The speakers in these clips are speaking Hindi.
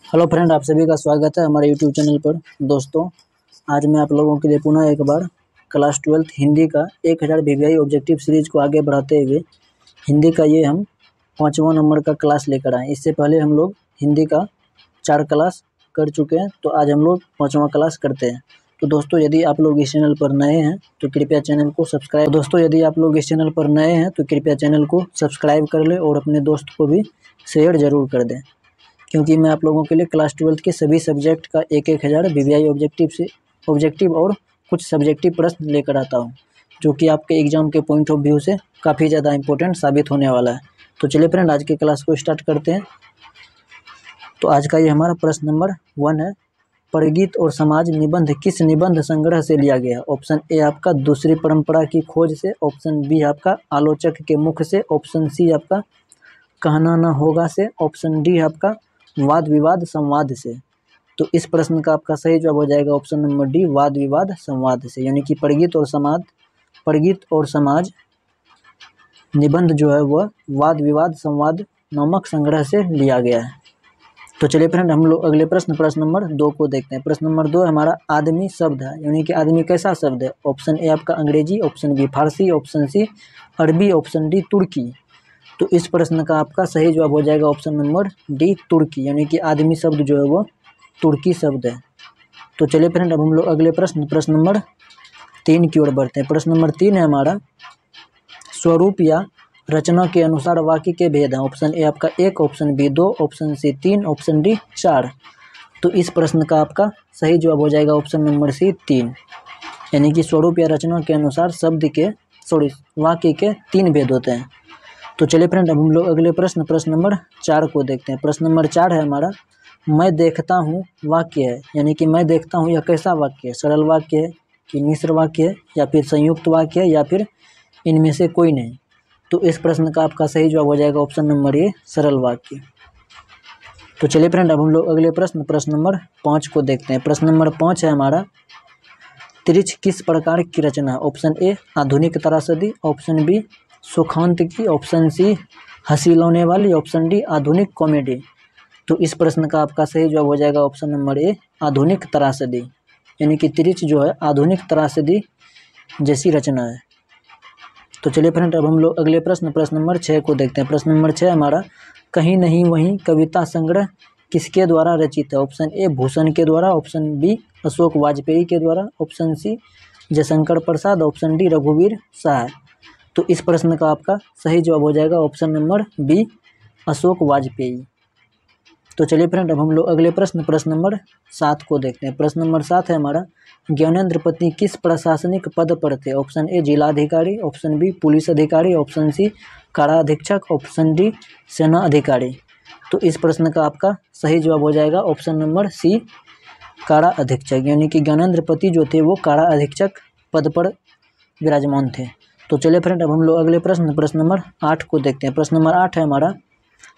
हेलो फ्रेंड, आप सभी का स्वागत है हमारे यूट्यूब चैनल पर। दोस्तों, आज मैं आप लोगों के लिए पुनः एक बार क्लास 12th हिंदी का 1000 वीवीआई ऑब्जेक्टिव सीरीज को आगे बढ़ाते हुए हिंदी का ये हम 5वां नंबर का क्लास लेकर आए। इससे पहले हम लोग हिंदी का 4 क्लास कर चुके हैं, तो आज हम लोग 5वां क्लास करते हैं। तो दोस्तों, यदि आप लोग इस चैनल पर नए हैं तो कृपया चैनल को सब्सक्राइब कर लें और अपने दोस्त को भी शेयर ज़रूर कर दें, क्योंकि मैं आप लोगों के लिए क्लास 12th के सभी सब्जेक्ट का 1000 वीवीआई ऑब्जेक्टिव और कुछ सब्जेक्टिव प्रश्न लेकर आता हूं, जो कि आपके एग्जाम के पॉइंट ऑफ व्यू से काफ़ी ज़्यादा इंपॉर्टेंट साबित होने वाला है। तो चलिए फ्रेंड, आज के क्लास को स्टार्ट करते हैं। तो आज का ये हमारा प्रश्न नंबर 1 है, परगीत और समाज निबंध किस निबंध संग्रह से लिया गया? ऑप्शन ए आपका दूसरी परंपरा की खोज से, ऑप्शन बी आपका आलोचक के मुख से, ऑप्शन सी आपका कहना न होगा से, ऑप्शन डी आपका वाद विवाद संवाद से। तो इस प्रश्न का आपका सही जवाब हो जाएगा ऑप्शन नंबर डी, वाद विवाद संवाद से। यानी कि परगीत और समाज निबंध जो है वह वाद विवाद संवाद नामक संग्रह से लिया गया है। तो चलिए फ्रेंड, हम लोग अगले प्रश्न नंबर 2 को देखते हैं। प्रश्न नंबर 2 हमारा आदमी शब्द है, यानी कि आदमी कैसा शब्द है? ऑप्शन ए आपका अंग्रेजी, ऑप्शन बी फारसी, ऑप्शन सी अरबी, ऑप्शन डी तुर्की। तो इस प्रश्न का आपका सही जवाब हो जाएगा ऑप्शन नंबर डी, तुर्की। यानी कि आदमी शब्द जो है वो तुर्की शब्द है। तो चलिए फ्रेंड, अब हम लोग अगले प्रश्न नंबर 3 की ओर बढ़ते हैं। प्रश्न नंबर 3 है हमारा, स्वरूप या रचना के अनुसार वाक्य के भेद हैं। ऑप्शन ए आपका 1, option B 2, option C 3, option D 4। तो इस प्रश्न का आपका सही जवाब हो जाएगा ऑप्शन नंबर सी, 3। यानी कि स्वरूप या रचना के अनुसार वाक्य के 3 भेद होते हैं। तो चलिए फ्रेंड, अब हम लोग अगले प्रश्न नंबर 4 को देखते हैं। प्रश्न नंबर 4 है हमारा, मैं देखता हूँ वाक्य है। यानी कि मैं देखता हूँ यह कैसा वाक्य है? सरल वाक्य है कि मिश्र वाक्य है, या फिर संयुक्त वाक्य है, या फिर इनमें से कोई नहीं? तो इस प्रश्न का आपका सही जवाब हो जाएगा ऑप्शन नंबर ए, सरल वाक्य। तो चलिए फ्रेंड, अब हम लोग अगले प्रश्न नंबर 5 को देखते हैं। प्रश्न नंबर 5 है हमारा, त्रिच किस प्रकार की रचना है? ऑप्शन ए आधुनिक त्रासदी, ऑप्शन बी सुखांत की, ऑप्शन सी हंसी लाने वाली, ऑप्शन डी आधुनिक कॉमेडी। तो इस प्रश्न का आपका सही जवाब हो जाएगा ऑप्शन नंबर ए, आधुनिक त्रासदी। यानी कि त्रिच जो है आधुनिक त्रासदी जैसी रचना है। तो चलिए फ्रेंड, अब हम लोग अगले प्रश्न नंबर 6 को देखते हैं। प्रश्न नंबर 6 हमारा, कहीं नहीं वहीं कविता संग्रह किसके द्वारा रचित है? ऑप्शन ए भूषण के द्वारा, ऑप्शन बी अशोक वाजपेयी के द्वारा, option C Jaishankar Prasad, option D रघुवीर शाह। तो इस प्रश्न का आपका सही जवाब हो जाएगा option number B, Ashok Vajpeyi. तो चलिए फ्रेंड, अब हम लोग अगले प्रश्न नंबर 7 को देखते हैं। प्रश्न नंबर 7 है हमारा, ज्ञानेंद्र पत्नी किस प्रशासनिक पद पर थे? ऑप्शन ए जिलाधिकारी, ऑप्शन बी पुलिस अधिकारी, ऑप्शन सी कारा अधीक्षक, ऑप्शन डी सेना अधिकारी। तो इस प्रश्न का आपका सही जवाब हो जाएगा ऑप्शन नंबर सी, कारा अधीक्षक। यानी कि ज्ञानेंद्र पति जो थे वो कारा अधीक्षक पद पर विराजमान थे। तो चलिए फ्रेंड, अब हम लोग अगले प्रश्न नंबर 8 को देखते हैं। प्रश्न नंबर 8 है हमारा,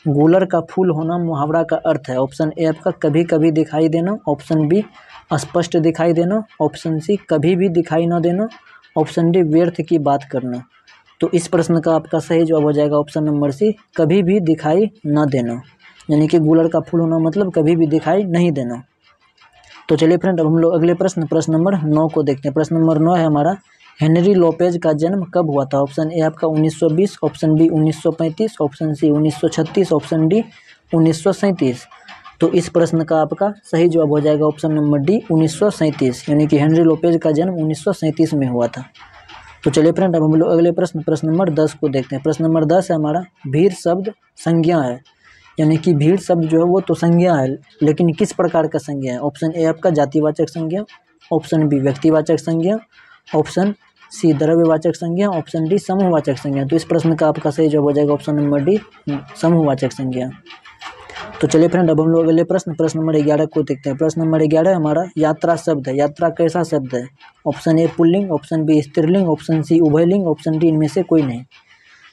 गूलर का फूल होना मुहावरा का अर्थ है। ऑप्शन ए आपका कभी कभी दिखाई देना, ऑप्शन बी स्पष्ट दिखाई देना, ऑप्शन सी कभी भी दिखाई न देना, ऑप्शन डी व्यर्थ की बात करना। तो इस प्रश्न का आपका सही जवाब हो जाएगा ऑप्शन नंबर सी, कभी भी दिखाई न देना। यानी कि गूलर का फूल होना मतलब कभी भी दिखाई नहीं देना। तो चलिए फ्रेंड, अब हम लोग अगले प्रश्न नंबर 9 को देखते हैं। प्रश्न नंबर 9 है हमारा, हेनरी लोपेज का जन्म कब हुआ था? ऑप्शन ए आपका 1920, option B 1935, option C 1936, option D 1937। तो इस प्रश्न का आपका सही जवाब हो जाएगा ऑप्शन नंबर डी, 1937। यानी कि हेनरी लोपेज का जन्म 1937 में हुआ था। तो चलिए फ्रेंड, अब हम लोग अगले प्रश्न नंबर 10 को देखते हैं। प्रश्न नंबर 10 है हमारा, भीड़ शब्द संज्ञा है। यानी कि भीड़ शब्द जो है वो तो संज्ञा है, लेकिन किस प्रकार का संज्ञा है? ऑप्शन ए आपका जातिवाचक संज्ञा, ऑप्शन बी व्यक्तिवाचक संज्ञा, ऑप्शन सी द्रव्यवाचक संज्ञा, ऑप्शन डी समूहवाचक संज्ञा। तो इस प्रश्न का आपका सही जवाब हो जाएगा ऑप्शन नंबर डी, समूहवाचक संज्ञा। तो चलिए फ्रेंड, अब हम लोग अगले प्रश्न नंबर 11 को देखते हैं। प्रश्न नंबर 11 हमारा, यात्रा शब्द है। यात्रा कैसा शब्द है? ऑप्शन ए पुल्लिंग, ऑप्शन बी स्त्रीलिंग, ऑप्शन सी उभयलिंग, ऑप्शन डी इनमें से कोई नहीं।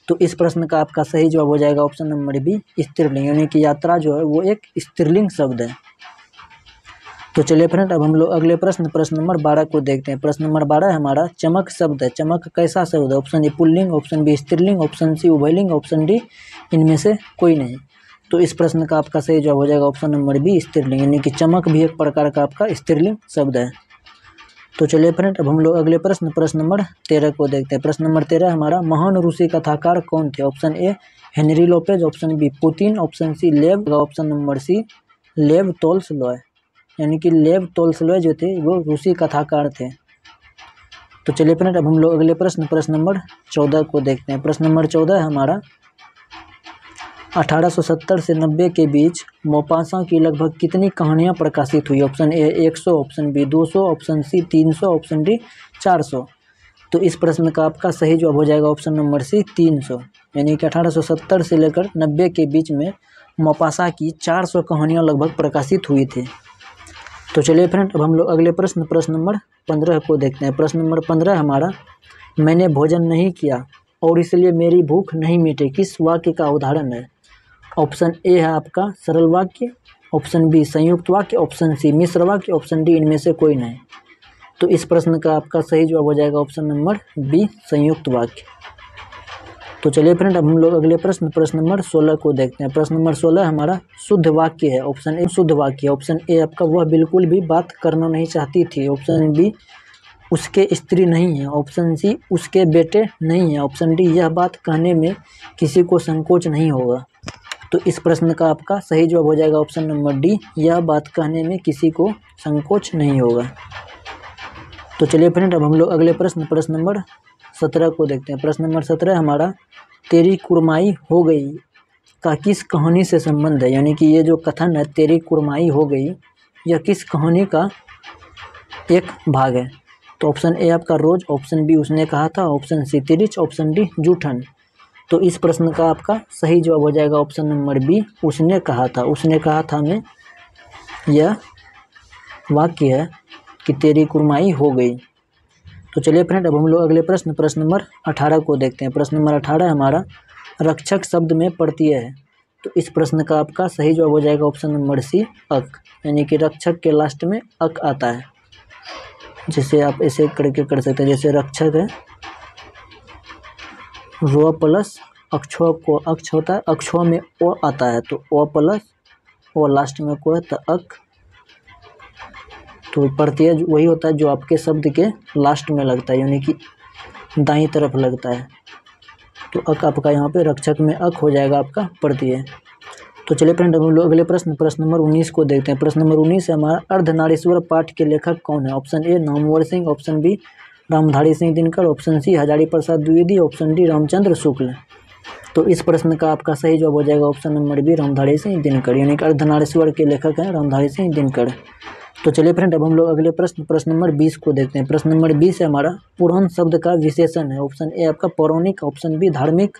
तो इस प्रश्न का आपका सही जवाब हो जाएगा ऑप्शन नंबर बी, स्त्रीलिंग। यानी कि यात्रा जो है वो एक स्त्रीलिंग शब्द है। तो चलिए फ्रेंड, अब हम लोग अगले प्रश्न नंबर 12 को देखते हैं। प्रश्न नंबर 12 हमारा, चमक शब्द है। चमक कैसा शब्द है? ऑप्शन ए पुल्लिंग, ऑप्शन बी स्त्रीलिंग, ऑप्शन सी उभयलिंग, ऑप्शन डी इनमें से कोई नहीं। तो इस प्रश्न का आपका सही जवाब हो जाएगा ऑप्शन नंबर बी, स्त्रीलिंग, यानी कि चमक भी एक प्रकार का आपका स्त्रीलिंग शब्द है। तो चलिए फ्रेंड, अब हम लोग अगले प्रश्न नंबर 13 को देखते हैं। प्रश्न नंबर 13 हमारा, महान रूसी कथाकार कौन थे? Option A Henry Lopez, option B Putin, option C Lev, option number C लेव तोल्स्टॉय। यानी कि लेव तोल्स्टॉय जो थे वो रूसी कथाकार थे। तो चलिए फ्रेंड, अब हम लोग अगले प्रश्न नंबर 14 को देखते हैं। प्रश्न नंबर 14 हमारा, 1870 से 90 के बीच मोपासां की लगभग कितनी कहानियां प्रकाशित हुई? Option A 100, option B 200, option C 300, option D 400। तो इस प्रश्न का आपका सही जवाब हो जाएगा ऑप्शन नंबर सी 300। यानी कि 1870 से लेकर 90 के बीच में मोपासां की 400 कहानियां लगभग प्रकाशित हुई थी। तो चलिए फ्रेंड, अब हम लोग अगले प्रश्न नंबर 15 को देखते हैं। प्रश्न नंबर 15 हमारा, मैंने भोजन नहीं किया और इसलिए मेरी भूख नहीं मिटी, किस वाक्य का उदाहरण है? ऑप्शन ए है आपका सरल वाक्य, ऑप्शन बी संयुक्त वाक्य, ऑप्शन सी मिश्र वाक्य, ऑप्शन डी इनमें से कोई नहीं। तो इस प्रश्न का आपका सही जवाब हो जाएगा ऑप्शन नंबर बी, संयुक्त वाक्य। तो चलिए फ्रेंड, अब हम लोग अगले प्रश्न नंबर 16 को देखते हैं। प्रश्न नंबर 16 हमारा शुद्ध वाक्य है। ऑप्शन ए शुद्ध वाक्य, ऑप्शन ए आपका वह बिल्कुल भी बात करना नहीं चाहती थी, ऑप्शन बी उसके स्त्री नहीं है, ऑप्शन सी उसके बेटे नहीं है, ऑप्शन डी यह बात कहने में किसी को संकोच नहीं होगा। तो इस प्रश्न का आपका सही जवाब हो जाएगा ऑप्शन नंबर डी, यह बात कहने में किसी को संकोच नहीं होगा। तो चलिए फ्रेंड, अब हम लोग अगले प्रश्न नंबर 17 को देखते हैं। प्रश्न नंबर 17 हमारा, तेरी कुरमाई हो गई का किस कहानी से संबंध है? यानी कि ये जो कथन है तेरी कुरमाई हो गई, यह किस कहानी का एक भाग है? तो ऑप्शन ए आपका रोज, ऑप्शन बी उसने कहा था, option C Tirich, option D जूठन। तो इस प्रश्न का आपका सही जवाब हो जाएगा ऑप्शन नंबर बी, उसने कहा था। उसने कहा था में यह वाक्य है कि तेरी कुरमाई हो गई। तो चलिए फ्रेंड, अब हम लोग अगले प्रश्न नंबर 18 को देखते हैं। प्रश्न नंबर 18 हमारा, रक्षक शब्द में प्रत्यय है। तो इस प्रश्न का आपका सही जवाब हो जाएगा ऑप्शन नंबर सी, अक। यानी कि रक्षक के लास्ट में अक आता है। जैसे आप ऐसे करके कर सकते हैं, जैसे रक्षक है रो प्लस अक्षो को अक्ष होता है, अक्षों में ओ आता है तो ओ प्लस ओ लास्ट में को है तो अक। तो प्रत्यय वही होता है जो आपके शब्द के लास्ट में लगता है, यानी कि दाईं तरफ लगता है। तो अक आपका यहाँ पे रक्षक में अक हो जाएगा आपका प्रत्यय। तो चलिए फ्रेंड, हम लोग अगले प्रश्न नंबर 19 को देखते हैं। प्रश्न नंबर 19 है हमारा, अर्धनारीश्वर पाठ के लेखक कौन है? Option B Namvar Singh, option B Ramdhari Singh Dinkar, option C Hazari Prasad Dwivedi, option D Ramchandra Shukla. तो इस प्रश्न का आपका सही जवाब हो जाएगा option number B, Ramdhari Singh Dinkar. यानी कि अर्धनारीश्वर के लेखक हैं रामधारी सिंह दिनकर। तो चलिए फ्रेंड, अब हम लोग अगले प्रश्न नंबर 20 को देखते हैं। प्रश्न नंबर 20 है हमारा, पुराण शब्द का विशेषण है। ऑप्शन ए आपका पौराणिक, ऑप्शन बी धार्मिक,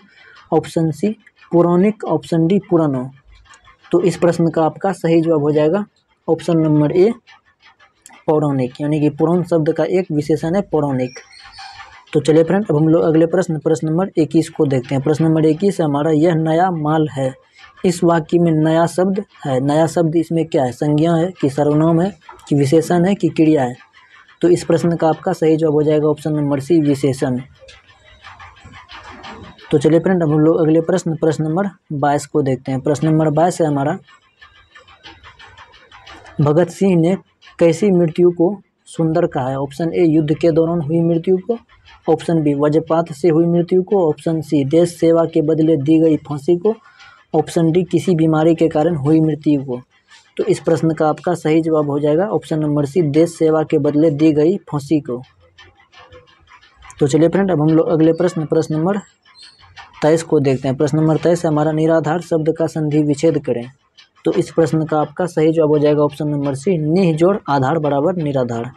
ऑप्शन सी पौराणिक, ऑप्शन डी पुरानो। तो इस प्रश्न का आपका सही जवाब हो जाएगा ऑप्शन नंबर ए, पौराणिक। यानी कि पुराण शब्द का एक विशेषण है पौराणिक। तो चलिए फ्रेंड, अब हम लोग अगले प्रश्न नंबर 21 को देखते हैं। प्रश्न नंबर 21 हमारा, यह नया माल है। इस वाक्य में नया शब्द है। नया शब्द इसमें क्या है? संज्ञा है कि सर्वनाम है कि विशेषण है कि क्रिया है? तो इस प्रश्न का आपका सही जवाब हो जाएगा ऑप्शन नंबर सी, विशेषण। तो चलिए फ्रेंड, अब हम लोग अगले प्रश्न नंबर 22 को देखते हैं। प्रश्न नंबर 22 है हमारा, भगत सिंह ने कैसी मृत्यु को सुंदर कहा है? ऑप्शन ए युद्ध के दौरान हुई मृत्यु को, ऑप्शन बी वज्रपात से हुई मृत्यु को, ऑप्शन सी देश सेवा के बदले दी गई फांसी को, ऑप्शन डी किसी बीमारी के कारण हुई मृत्यु को। तो इस प्रश्न का आपका सही जवाब हो जाएगा ऑप्शन नंबर सी, देश सेवा के बदले दी गई फांसी को। तो चलिए फ्रेंड, अब हम लोग अगले प्रश्न नंबर 23 को देखते हैं। प्रश्न नंबर 23 हमारा, निराधार शब्द का संधि विच्छेद करें। तो इस प्रश्न का आपका सही जवाब हो जाएगा ऑप्शन नंबर सी, निह जोड़ आधार बराबर निराधार।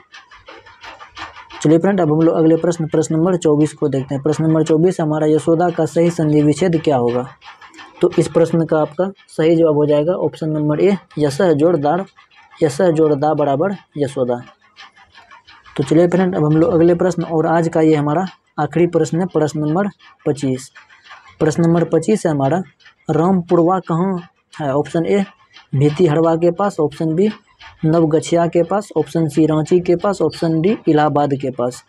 चलिए फ्रेंड, अब हम लोग अगले प्रश्न नंबर 24 को देखते हैं। प्रश्न नंबर 24 हमारा, यशोदा का सही संधि विच्छेद क्या होगा? तो इस प्रश्न का आपका सही जवाब हो जाएगा ऑप्शन नंबर ए, यशः जोड़ दार, यशः जोड़ दा बराबर यशोदा। तो चलिए फ्रेंड, अब हम लोग अगले प्रश्न और आज का ये हमारा आखिरी प्रश्न है, प्रश्न नंबर 25। प्रश्न नंबर 25 है हमारा, रामपुरवा कहाँ है? ऑप्शन ए भीती हड़वा के पास, ऑप्शन बी नवगछिया के पास, ऑप्शन सी रांची के पास, ऑप्शन डी इलाहाबाद के पास।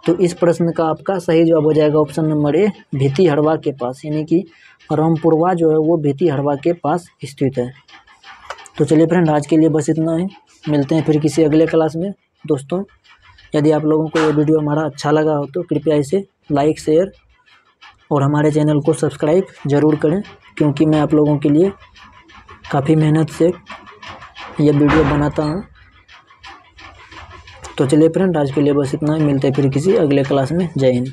तो इस प्रश्न का आपका सही जवाब हो जाएगा ऑप्शन नंबर ए, भीती हड़वा के पास। यानी कि रामपुरवा जो है वो भितीहड़वा के पास स्थित है। तो चलिए फ्रेंड, आज के लिए बस इतना ही। मिलते हैं फिर किसी अगले क्लास में। दोस्तों, यदि आप लोगों को ये वीडियो हमारा अच्छा लगा हो तो कृपया इसे लाइक, शेयर और हमारे चैनल को सब्सक्राइब ज़रूर करें, क्योंकि मैं आप लोगों के लिए काफ़ी मेहनत से ये वीडियो बनाता हूँ। तो चलिए फ्रेंड, आज के लिए बस इतना ही। मिलते हैं फिर किसी अगले क्लास में। जय हिंद।